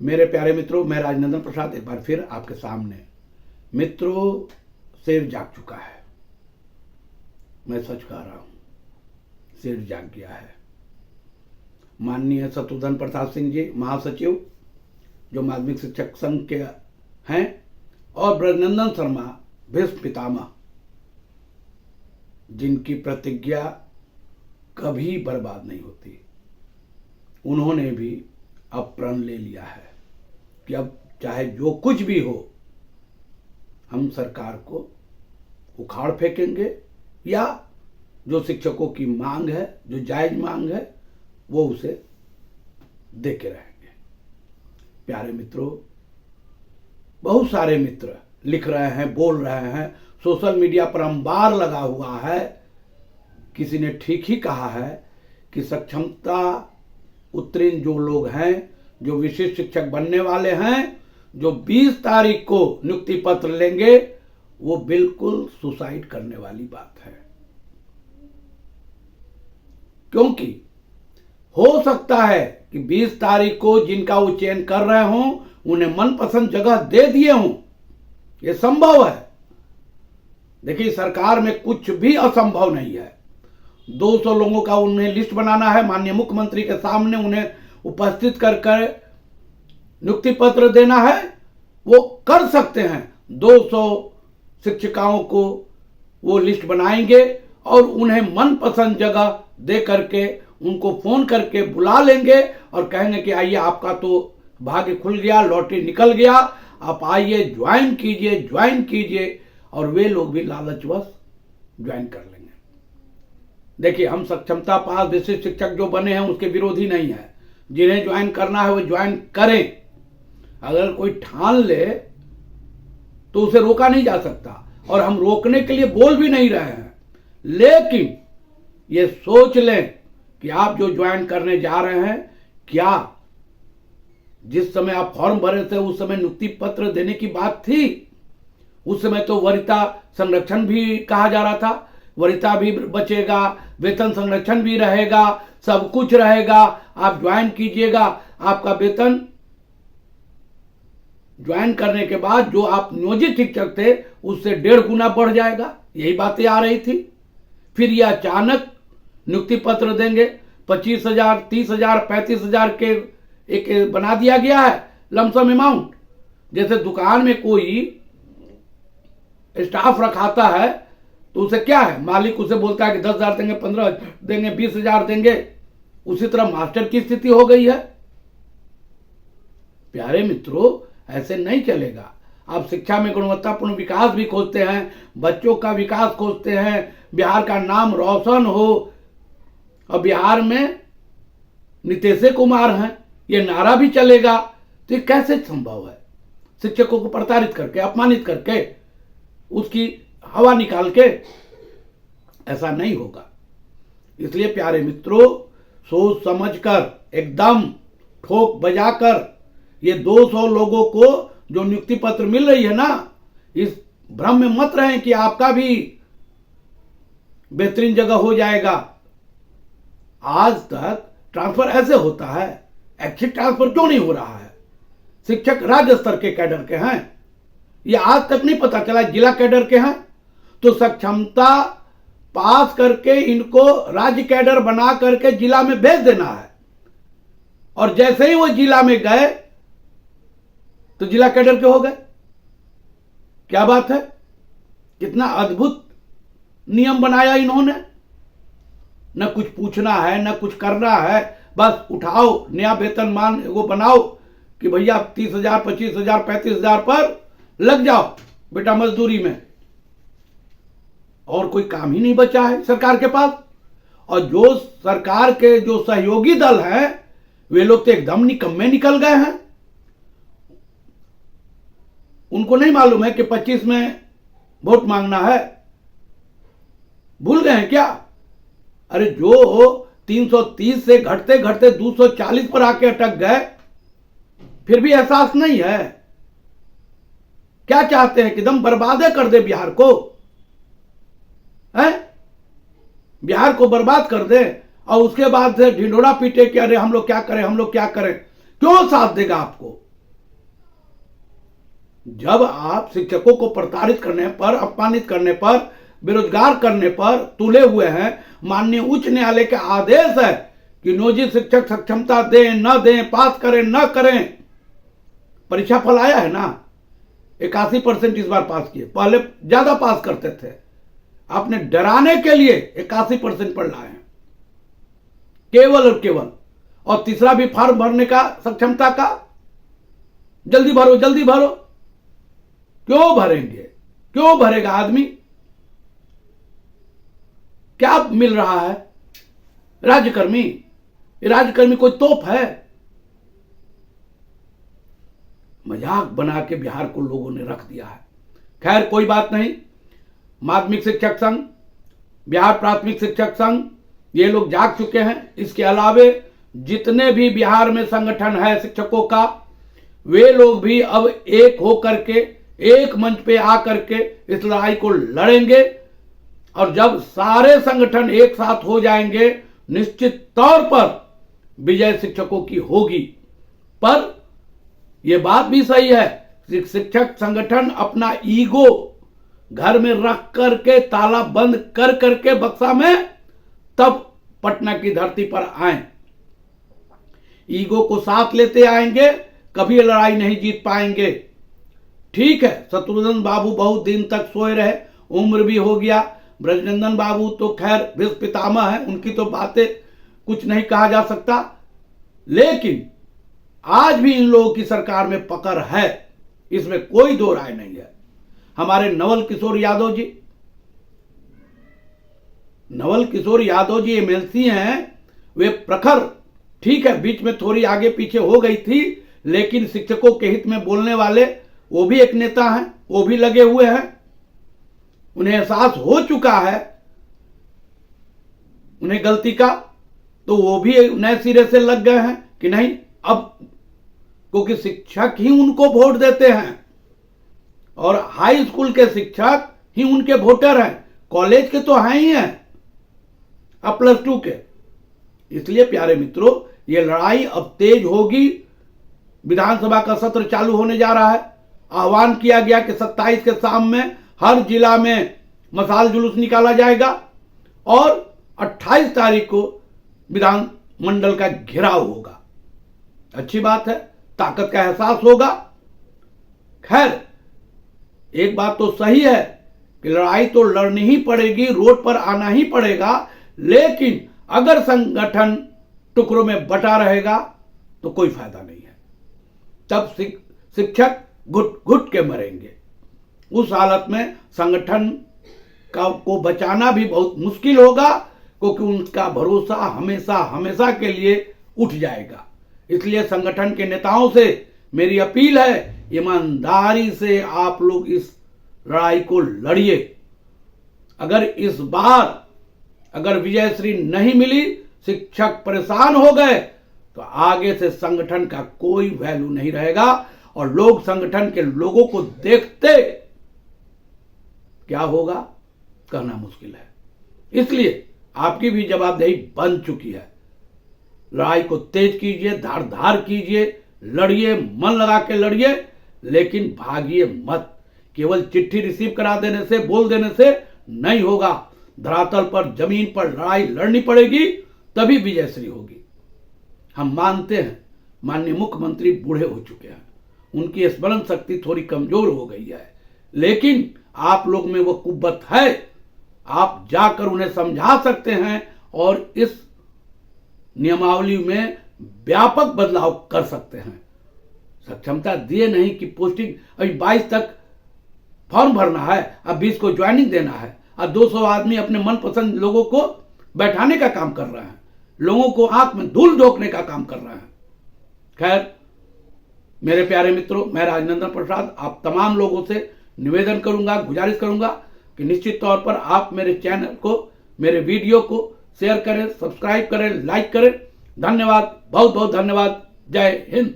मेरे प्यारे मित्रों, मैं राजनंदन प्रसाद एक बार फिर आपके सामने। मित्रों, शेर जाग चुका है। मैं सच कह रहा हूं, शेर जाग गया है। माननीय शत्रुघ्न प्रसाद सिंह जी महासचिव, जो माध्यमिक शिक्षक संघ के हैं, और ब्रजनंदन शर्मा भीष्म पितामह, जिनकी प्रतिज्ञा कभी बर्बाद नहीं होती, उन्होंने भी अब प्रण ले लिया है कि अब चाहे जो कुछ भी हो, हम सरकार को उखाड़ फेंकेंगे या जो शिक्षकों की मांग है, जो जायज मांग है, वो उसे देके रहेंगे। प्यारे मित्रों, बहुत सारे मित्र लिख रहे हैं, बोल रहे हैं, सोशल मीडिया पर अंबार लगा हुआ है। किसी ने ठीक ही कहा है कि सक्षमता उत्तीर्ण जो लोग हैं, जो विशिष्ट शिक्षक बनने वाले हैं, जो 20 तारीख को नियुक्ति पत्र लेंगे, वो बिल्कुल सुसाइड करने वाली बात है। क्योंकि हो सकता है कि 20 तारीख को जिनका वो चयन कर रहे हों, उन्हें मनपसंद जगह दे दिए हों। यह संभव है। देखिए, सरकार में कुछ भी असंभव नहीं है। 200 लोगों का उन्हें लिस्ट बनाना है, माननीय मुख्यमंत्री के सामने उन्हें उपस्थित कर नियुक्ति पत्र देना है, वो कर सकते हैं। 200 शिक्षिकाओं को वो लिस्ट बनाएंगे और उन्हें मनपसंद जगह दे करके, उनको फोन करके बुला लेंगे और कहेंगे कि आइए, आपका तो भाग्य खुल गया, लॉटरी निकल गया, आप आइए, ज्वाइन कीजिए। और वे लोग भी लालचवश ज्वाइन कर लेंगे। देखिए, हम सक्षमता पास विशिष्ट शिक्षक जो बने हैं उसके विरोधी नहीं है। जिन्हें ज्वाइन करना है वो ज्वाइन करें। अगर कोई ठान ले तो उसे रोका नहीं जा सकता, और हम रोकने के लिए बोल भी नहीं रहे हैं। लेकिन ये सोच लें कि आप जो ज्वाइन करने जा रहे हैं, क्या जिस समय आप फॉर्म भरे थे उस समय नियुक्ति पत्र देने की बात थी? उस समय तो वरीयता संरक्षण भी कहा जा रहा था। वरीयता भी बचेगा, वेतन संरक्षण भी रहेगा, सब कुछ रहेगा। आप ज्वाइन कीजिएगा, आपका वेतन ज्वाइन करने के बाद जो आप नियोजित शिक्षक थे उससे 1.5 गुना बढ़ जाएगा। यही बातें आ रही थी। फिर यह अचानक नियुक्ति पत्र देंगे, 25,000, 30,000, 35,000 के एक बना दिया गया है लमसम अमाउंट। जैसे दुकान में कोई स्टाफ रखाता है तो उसे क्या है, मालिक उसे बोलता है कि 10,000 देंगे, 15 देंगे, 20,000 देंगे। उसी तरह मास्टर की स्थिति हो गई है। प्यारे मित्रों, ऐसे नहीं चलेगा। आप शिक्षा में गुणवत्तापूर्ण विकास भी खोजते हैं, बच्चों का विकास खोजते हैं, बिहार का नाम रोशन हो, और बिहार में नीतीश कुमार हैं, ये नारा भी चलेगा। तो ये कैसे संभव है? शिक्षकों को प्रताड़ित करके, अपमानित करके, उसकी हवा निकाल के? ऐसा नहीं होगा। इसलिए प्यारे मित्रों, सोच समझकर, एकदम ठोक बजाकर, ये 200 लोगों को जो नियुक्ति पत्र मिल रही है ना, इस भ्रम में मत रहें कि आपका भी बेहतरीन जगह हो जाएगा। आज तक ट्रांसफर ऐसे होता है, एक्सिट ट्रांसफर क्यों नहीं हो रहा है? शिक्षक राज्य स्तर के कैडर के हैं, ये आज तक नहीं पता चला जिला कैडर के हैं। तो सक्षमता पास करके इनको राज्य कैडर बना करके जिला में भेज देना है, और जैसे ही वो जिला में गए तो जिला कैडर के हो गए। क्या बात है? कितना अद्भुत नियम बनाया इन्होंने। न कुछ पूछना है, न कुछ करना है, बस उठाओ, नया वेतनमान वो बनाओ कि भैया 30,000, 25,000, 35,000 पर लग जाओ बेटा मजदूरी में। और कोई काम ही नहीं बचा है सरकार के पास। और जो सरकार के जो सहयोगी दल हैं, वे लोग तो एकदम निकम्मे निकल गए हैं। उनको नहीं मालूम है कि 25 में वोट मांगना है? भूल गए हैं क्या? अरे, जो 330 से घटते घटते 240 पर आके अटक गए, फिर भी एहसास नहीं है। क्या चाहते हैं कि दम बर्बादे कर दे बिहार को? है बिहार को बर्बाद कर दे और उसके बाद से ढिंढोरा पीटे कि अरे हम लोग क्या करें, हम लोग क्या करें। क्यों साथ देगा आपको? जब आप शिक्षकों को प्रताड़ित करने पर, अपमानित करने पर, बेरोजगार करने पर तुले हुए हैं, माननीय उच्च न्यायालय का आदेश है कि नियोजित शिक्षक सक्षमता दें न दें, पास करें न करें, परीक्षा फल आया है ना, 81% इस बार पास किए, पहले ज्यादा पास करते थे। आपने डराने के लिए 81% पर लाए हैं केवल और केवल। और तीसरा भी फॉर्म भरने का सक्षमता का, जल्दी भरो जल्दी भरो। क्यों भरेंगे, क्यों भरेगा आदमी? क्या मिल रहा है? राज्यकर्मी, राज्यकर्मी कोई तोप है? मजाक बना के बिहार को लोगों ने रख दिया है। खैर कोई बात नहीं, माध्यमिक शिक्षक संघ, बिहार प्राथमिक शिक्षक संघ, ये लोग जाग चुके हैं। इसके अलावे जितने भी बिहार में संगठन है शिक्षकों का, वे लोग भी अब एक हो करके, एक मंच पे आकर के इस लड़ाई को लड़ेंगे। और जब सारे संगठन एक साथ हो जाएंगे, निश्चित तौर पर विजय शिक्षकों की होगी। पर यह बात भी सही है, शिक्षक संगठन अपना ईगो घर में रख करके, ताला बंद कर करके बक्सा में, तब पटना की धरती पर आए। ईगो को साथ लेते आएंगे, कभी लड़ाई नहीं जीत पाएंगे। ठीक है, शत्रुघ्न बाबू बहुत दिन तक सोए रहे, उम्र भी हो गया। ब्रजनंदन बाबू तो खैर भीष्म पितामह है, उनकी तो बातें कुछ नहीं कहा जा सकता। लेकिन आज भी इन लोगों की सरकार में पकड़ है, इसमें कोई दो राय नहीं है। हमारे नवल किशोर यादव जी, नवल किशोर यादव जी एमएलसी हैं, वे प्रखर, ठीक है बीच में थोड़ी आगे पीछे हो गई थी, लेकिन शिक्षकों के हित में बोलने वाले वो भी एक नेता हैं, वो भी लगे हुए हैं। उन्हें एहसास हो चुका है उन्हें गलती का, तो वो भी नए सिरे से लग गए हैं कि नहीं अब, क्योंकि शिक्षक ही उनको वोट देते हैं और हाई स्कूल के शिक्षक ही उनके वोटर हैं, कॉलेज के तो हैं ही हैं, अब +2 के। इसलिए प्यारे मित्रों, ये लड़ाई अब तेज होगी। विधानसभा का सत्र चालू होने जा रहा है। आह्वान किया गया कि 27 के शाम में हर जिला में मशाल जुलूस निकाला जाएगा और 28 तारीख को विधान मंडल का घेराव होगा। अच्छी बात है, ताकत का एहसास होगा। खैर एक बात तो सही है कि लड़ाई तो लड़नी ही पड़ेगी, रोड पर आना ही पड़ेगा, लेकिन अगर संगठन टुकड़ों में बटा रहेगा तो कोई फायदा नहीं है। तब शिक्षक घुट घुट के मरेंगे। उस हालत में संगठन को बचाना भी बहुत मुश्किल होगा, क्योंकि उनका भरोसा हमेशा हमेशा के लिए उठ जाएगा। इसलिए संगठन के नेताओं से मेरी अपील है, ईमानदारी से आप लोग इस लड़ाई को लड़िए। अगर इस बार अगर विजयश्री नहीं मिली, शिक्षक परेशान हो गए, तो आगे से संगठन का कोई वैल्यू नहीं रहेगा और लोग संगठन के लोगों को देखते क्या होगा कहना मुश्किल है। इसलिए आपकी भी जवाबदेही बन चुकी है। लड़ाई को तेज कीजिए, धार धार कीजिए, लड़िए, मन लगा के लड़िए, लेकिन भागिए मत। केवल चिट्ठी रिसीव करा देने से, बोल देने से नहीं होगा। धरातल पर, जमीन पर लड़ाई लड़नी पड़ेगी, तभी विजयश्री होगी। हम मानते हैं माननीय मुख्यमंत्री बूढ़े हो चुके हैं, उनकी स्मरण शक्ति थोड़ी कमजोर हो गई है, लेकिन आप लोग में वो कुव्वत है। आप जाकर उन्हें समझा सकते हैं और इस नियमावली में व्यापक बदलाव कर सकते हैं। सक्षमता दिए नहीं कि पोस्टिंग, अभी 22 तक फॉर्म भरना है, अब 20 को ज्वाइनिंग देना है, और 200 आदमी अपने मनपसंद लोगों को बैठाने का काम कर रहे हैं, लोगों को आंख में धूल झोंकने का काम कर रहे हैं। खैर मेरे प्यारे मित्रों, मैं राजनंदन प्रसाद आप तमाम लोगों से निवेदन करूंगा, गुजारिश करूंगा कि निश्चित तौर पर आप मेरे चैनल को, मेरे वीडियो को शेयर करें, सब्सक्राइब करें, लाइक करें। धन्यवाद, बहुत बहुत धन्यवाद। जय हिंद।